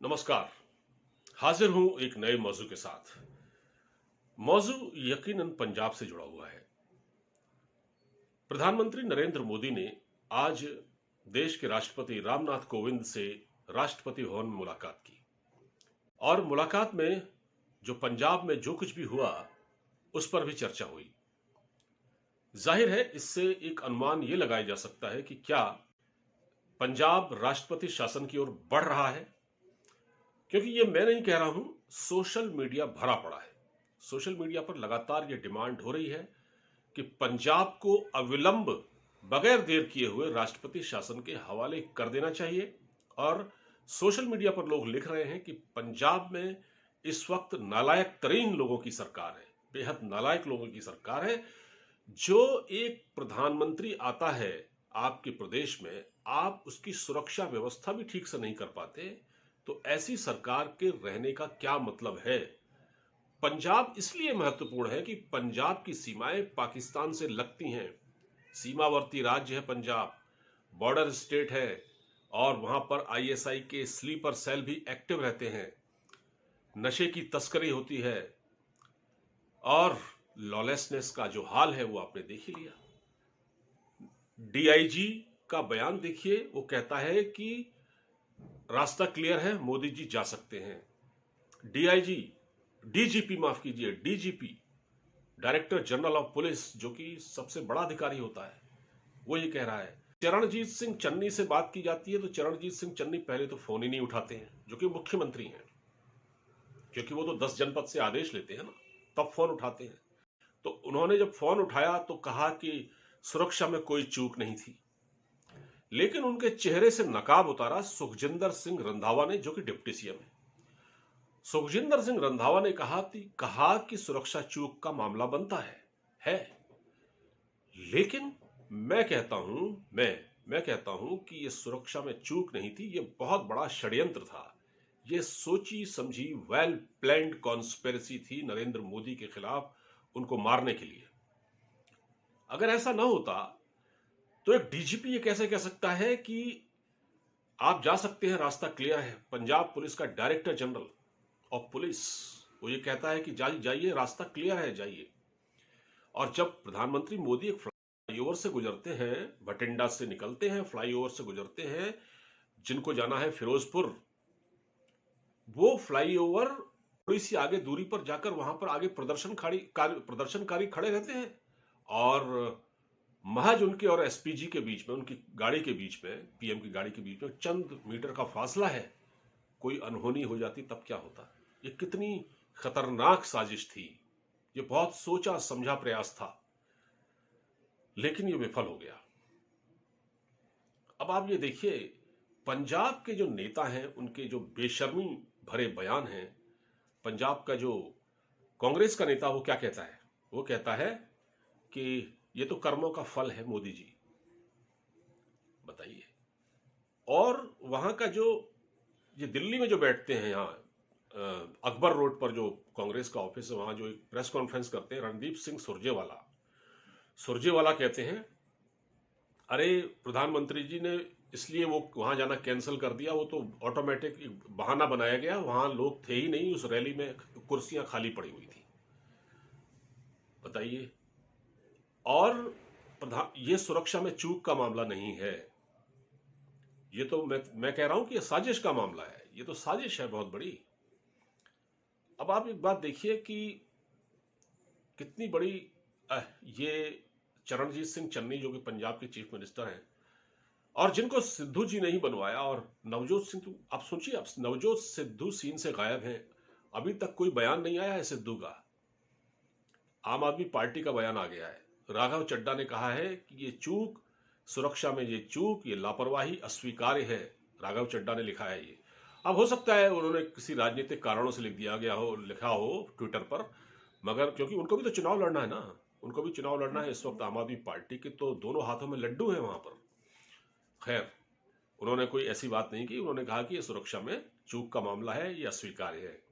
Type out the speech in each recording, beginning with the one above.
नमस्कार। हाजिर हूं एक नए मौजू के साथ। मौजू यकीनन पंजाब से जुड़ा हुआ है। प्रधानमंत्री नरेंद्र मोदी ने आज देश के राष्ट्रपति रामनाथ कोविंद से राष्ट्रपति भवन में मुलाकात की और मुलाकात में जो पंजाब में जो कुछ भी हुआ उस पर भी चर्चा हुई। जाहिर है इससे एक अनुमान ये लगाया जा सकता है कि क्या पंजाब राष्ट्रपति शासन की ओर बढ़ रहा है, क्योंकि ये मैं नहीं कह रहा हूं, सोशल मीडिया भरा पड़ा है। सोशल मीडिया पर लगातार ये डिमांड हो रही है कि पंजाब को अविलंब बगैर देर किए हुए राष्ट्रपति शासन के हवाले कर देना चाहिए। और सोशल मीडिया पर लोग लिख रहे हैं कि पंजाब में इस वक्त नालायक तरीन लोगों की सरकार है, बेहद नालायक लोगों की सरकार है। जो एक प्रधानमंत्री आता है आपके प्रदेश में, आप उसकी सुरक्षा व्यवस्था भी ठीक से नहीं कर पाते, तो ऐसी सरकार के रहने का क्या मतलब है। पंजाब इसलिए महत्वपूर्ण है कि पंजाब की सीमाएं पाकिस्तान से लगती हैं। सीमावर्ती राज्य है पंजाब, बॉर्डर स्टेट है और वहां पर आईएसआई के स्लीपर सेल भी एक्टिव रहते हैं। नशे की तस्करी होती है और लॉलेसनेस का जो हाल है वो आपने देख ही लिया। डीआईजी का बयान देखिए, वो कहता है कि रास्ता क्लियर है, मोदी जी जा सकते हैं। डीजीपी माफ कीजिए, DGP director general of police, जो कि सबसे बड़ा अधिकारी होता है, वो ये कह रहा है। चरणजीत सिंह चन्नी से बात की जाती है तो चरणजीत सिंह चन्नी पहले तो फोन ही नहीं उठाते हैं, जो कि मुख्यमंत्री हैं, क्योंकि वो तो 10 जनपद से आदेश लेते हैं ना, तब फोन उठाते हैं। तो उन्होंने जब फोन उठाया तो कहा कि सुरक्षा में कोई चूक नहीं थी, लेकिन उनके चेहरे से नकाब उतारा सुखजिंदर सिंह रंधावा ने, जो कि डिप्टी सीएम है। सुखजिंदर सिंह रंधावा ने कहा कि सुरक्षा चूक का मामला बनता है। लेकिन मैं कहता हूं कि यह सुरक्षा में चूक नहीं थी, यह बहुत बड़ा षड्यंत्र था। यह सोची समझी वेल प्लान्ड कॉन्स्पिरेसी थी नरेंद्र मोदी के खिलाफ उनको मारने के लिए। अगर ऐसा ना होता तो एक डीजीपी ये कैसे कह सकता है कि आप जा सकते हैं, रास्ता क्लियर है। पंजाब पुलिस का डायरेक्टर जनरल ऑफ पुलिस वो ये कहता है कि जाइए, रास्ता क्लियर है, जाइए। और जब प्रधानमंत्री मोदी एक फ्लाईओवर से गुजरते हैं, भटिंडा से निकलते हैं, फ्लाईओवर से गुजरते हैं, जिनको जाना है फिरोजपुर, वो फ्लाईओवर थोड़ी सी आगे दूरी पर जाकर वहां पर आगे प्रदर्शनकारी खड़े रहते हैं और महज उनके और एसपीजी के बीच में, उनकी गाड़ी के बीच में, पीएम की गाड़ी के बीच में चंद मीटर का फासला है। कोई अनहोनी हो जाती तब क्या होता। ये कितनी खतरनाक साजिश थी, ये बहुत सोचा समझा प्रयास था, लेकिन ये विफल हो गया। अब आप ये देखिए, पंजाब के जो नेता हैं उनके जो बेशर्मी भरे बयान हैं। पंजाब का जो कांग्रेस का नेता, वो क्या कहता है? वो कहता है कि ये तो कर्मों का फल है मोदी जी। बताइए। और वहां का जो ये दिल्ली में जो बैठते हैं, यहाँ अकबर रोड पर जो कांग्रेस का ऑफिस है, वहां जो एक प्रेस कॉन्फ्रेंस करते हैं, रणदीप सिंह सुरजेवाला कहते हैं, अरे प्रधानमंत्री जी ने इसलिए वो वहां जाना कैंसिल कर दिया, वो तो ऑटोमेटिक बहाना बनाया गया, वहां लोग थे ही नहीं, उस रैली में कुर्सियां खाली पड़ी हुई थी। बताइए। और ये सुरक्षा में चूक का मामला नहीं है, ये तो मैं कह रहा हूं कि ये साजिश का मामला है, ये तो साजिश है बहुत बड़ी। अब आप एक बात देखिए कि कितनी बड़ी ये चरणजीत सिंह चन्नी, जो कि पंजाब के चीफ मिनिस्टर हैं और जिनको सिद्धू जी ने ही बनवाया, और नवजोत सिद्धू, आप सोचिए, अब नवजोत सिद्धू सीन से गायब हैं, अभी तक कोई बयान नहीं आया है सिद्धू का। आम आदमी पार्टी का बयान आ गया है। राघव चड्डा ने कहा है कि ये चूक, सुरक्षा में ये चूक, ये लापरवाही अस्वीकार्य है। राघव चड्डा ने लिखा है ये। अब हो सकता है उन्होंने किसी राजनीतिक कारणों से लिखा हो ट्विटर पर, मगर क्योंकि उनको भी तो चुनाव लड़ना है ना, उनको भी चुनाव लड़ना है। इस वक्त आम आदमी पार्टी के तो दोनों हाथों में लड्डू है वहां पर। खैर, उन्होंने कोई ऐसी बात नहीं की, उन्होंने कहा कि यह सुरक्षा में चूक का मामला है, यह अस्वीकार्य है।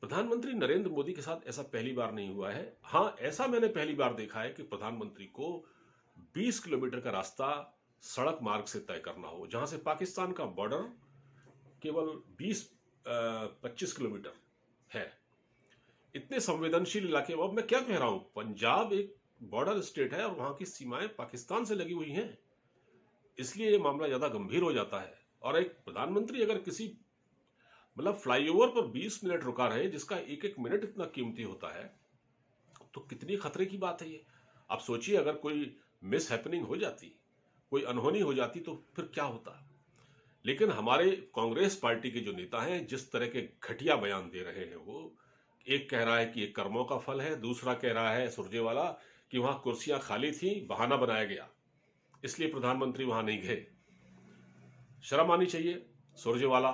प्रधानमंत्री नरेंद्र मोदी के साथ ऐसा पहली बार नहीं हुआ है। हां, ऐसा मैंने पहली बार देखा है कि प्रधानमंत्री को 20 किलोमीटर का रास्ता सड़क मार्ग से तय करना हो, जहां से पाकिस्तान का बॉर्डर केवल 20-25 किलोमीटर है। इतने संवेदनशील इलाके में, अब मैं क्या कह रहा हूं, पंजाब एक बॉर्डर स्टेट है और वहां की सीमाएं पाकिस्तान से लगी हुई हैं, इसलिए ये मामला ज्यादा गंभीर हो जाता है। और एक प्रधानमंत्री अगर किसी मतलब फ्लाईओवर पर 20 मिनट रुका रहे, जिसका एक एक मिनट इतना कीमती होता है, तो कितनी खतरे की बात है ये। आप सोचिए, अगर कोई मिस हैपनिंग हो जाती, कोई अनहोनी हो जाती, तो फिर क्या होता। लेकिन हमारे कांग्रेस पार्टी के जो नेता हैं, जिस तरह के घटिया बयान दे रहे हैं, वो एक कह रहा है कि ये कर्मों का फल है, दूसरा कह रहा है सुरजेवाला कि वहां कुर्सियां खाली थी, बहाना बनाया गया, इसलिए प्रधानमंत्री वहां नहीं गए। शर्म आनी चाहिए सुरजेवाला,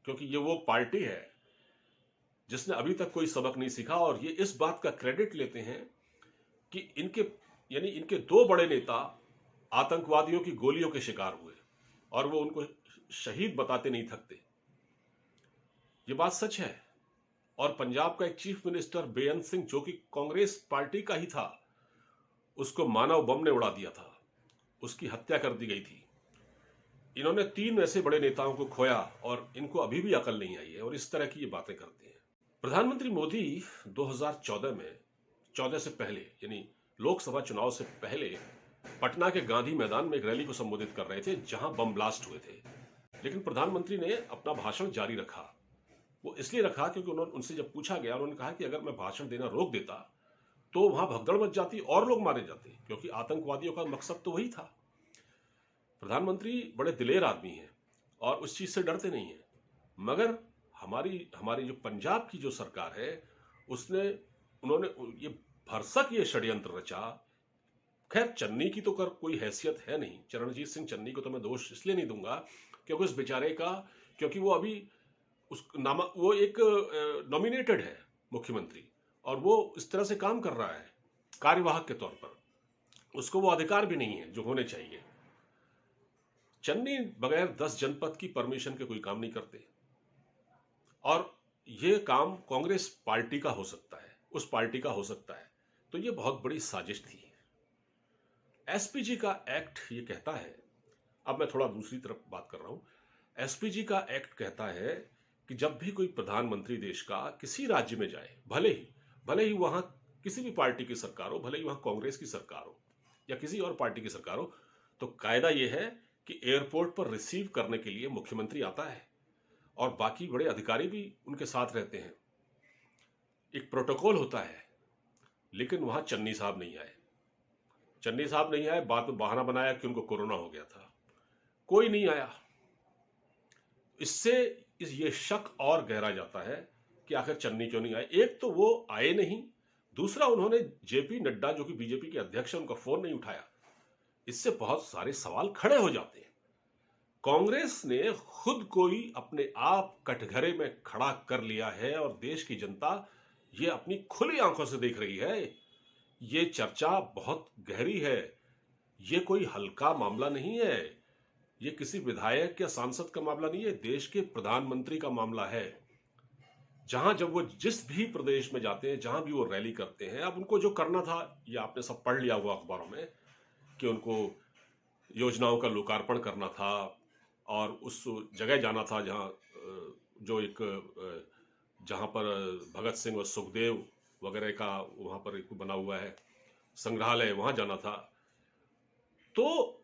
क्योंकि ये वो पार्टी है जिसने अभी तक कोई सबक नहीं सीखा। और ये इस बात का क्रेडिट लेते हैं कि इनके दो बड़े नेता आतंकवादियों की गोलियों के शिकार हुए और वो उनको शहीद बताते नहीं थकते। ये बात सच है। और पंजाब का एक चीफ मिनिस्टर बेअंत सिंह, जो कि कांग्रेस पार्टी का ही था, उसको मानव बम ने उड़ा दिया था, उसकी हत्या कर दी गई थी। इन्होंने 3 ऐसे बड़े नेताओं को खोया और इनको अभी भी अकल नहीं आई है और इस तरह की ये बातें करते हैं। प्रधानमंत्री मोदी 2014 में, 14 से पहले यानी लोकसभा चुनाव से पहले, पटना के गांधी मैदान में एक रैली को संबोधित कर रहे थे जहां बम ब्लास्ट हुए थे। लेकिन प्रधानमंत्री ने अपना भाषण जारी रखा। वो इसलिए रखा क्योंकि उनसे जब पूछा गया, उन्होंने कहा कि अगर मैं भाषण देना रोक देता तो वहां भगदड़ मच जाती और लोग मारे जाते, क्योंकि आतंकवादियों का मकसद तो वही था। प्रधानमंत्री बड़े दिलेर आदमी हैं और उस चीज से डरते नहीं हैं। मगर हमारी जो पंजाब की जो सरकार है, उन्होंने ये भरसक ये षड्यंत्र रचा। खैर, चन्नी की तो कोई हैसियत है नहीं, चरणजीत सिंह चन्नी को तो मैं दोष इसलिए नहीं दूंगा क्योंकि उस बेचारे का, क्योंकि वो अभी वो एक नॉमिनेटेड है मुख्यमंत्री और वो इस तरह से काम कर रहा है कार्यवाहक के तौर पर, उसको वो अधिकार भी नहीं है जो होने चाहिए। चन्नी बगैर 10 जनपद की परमिशन के कोई काम नहीं करते और ये काम कांग्रेस पार्टी का हो सकता है, उस पार्टी का हो सकता है। तो ये बहुत बड़ी साजिश थी। एसपीजी का एक्ट ये कहता है, अब मैं थोड़ा दूसरी तरफ बात कर रहा हूं, एसपीजी का एक्ट कहता है कि जब भी कोई प्रधानमंत्री देश का किसी राज्य में जाए, भले ही वहां किसी भी पार्टी की सरकार हो, भले ही वहां कांग्रेस की सरकार हो या किसी और पार्टी की सरकार हो, तो कायदा यह है कि एयरपोर्ट पर रिसीव करने के लिए मुख्यमंत्री आता है और बाकी बड़े अधिकारी भी उनके साथ रहते हैं। एक प्रोटोकॉल होता है। लेकिन वहां चन्नी साहब नहीं आए। बाद में बहाना बनाया कि उनको कोरोना हो गया था। कोई नहीं आया। इससे ये शक और गहरा जाता है कि आखिर चन्नी क्यों नहीं आए। एक तो वो आए नहीं, दूसरा उन्होंने जेपी नड्डा, जो कि बीजेपी के अध्यक्ष हैं, उनका फोन नहीं उठाया। इससे बहुत सारे सवाल खड़े हो जाते हैं। कांग्रेस ने खुद कोई अपने आप कटघरे में खड़ा कर लिया है और देश की जनता ये अपनी खुली आंखों से देख रही है। ये चर्चा बहुत गहरी है। ये कोई हल्का मामला नहीं है। ये किसी विधायक या सांसद का मामला नहीं है, देश के प्रधानमंत्री का मामला है। जहां जब वो जिस भी प्रदेश में जाते हैं, जहां भी वो रैली करते हैं, अब उनको जो करना था, ये आपने सब पढ़ लिया हुआ अखबारों में, कि उनको योजनाओं का लोकार्पण करना था और उस जगह जाना था जहां पर भगत सिंह और सुखदेव वगैरह का वहां पर एक बना हुआ है संग्रहालय, वहां जाना था। तो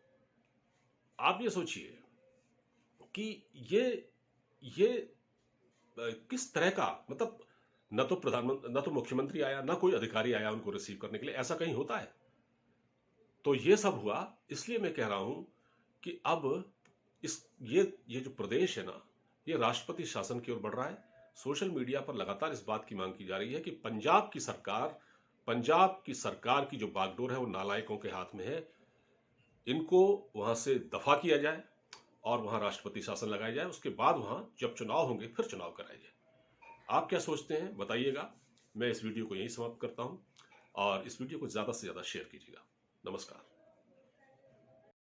आप ये सोचिए कि ये किस तरह का, मतलब न तो मुख्यमंत्री आया, ना कोई अधिकारी आया उनको रिसीव करने के लिए। ऐसा कहीं होता है? तो ये सब हुआ। इसलिए मैं कह रहा हूं कि अब ये जो प्रदेश है ना, ये राष्ट्रपति शासन की ओर बढ़ रहा है। सोशल मीडिया पर लगातार इस बात की मांग की जा रही है कि पंजाब की सरकार की जो बागडोर है वो नालायकों के हाथ में है। इनको वहां से दफा किया जाए और वहां राष्ट्रपति शासन लगाया जाए। उसके बाद वहां जब चुनाव होंगे फिर चुनाव कराया जाए। आप क्या सोचते हैं बताइएगा। मैं इस वीडियो को यहीं समाप्त करता हूं और इस वीडियो को ज्यादा से ज्यादा शेयर कीजिएगा। नमस्कार।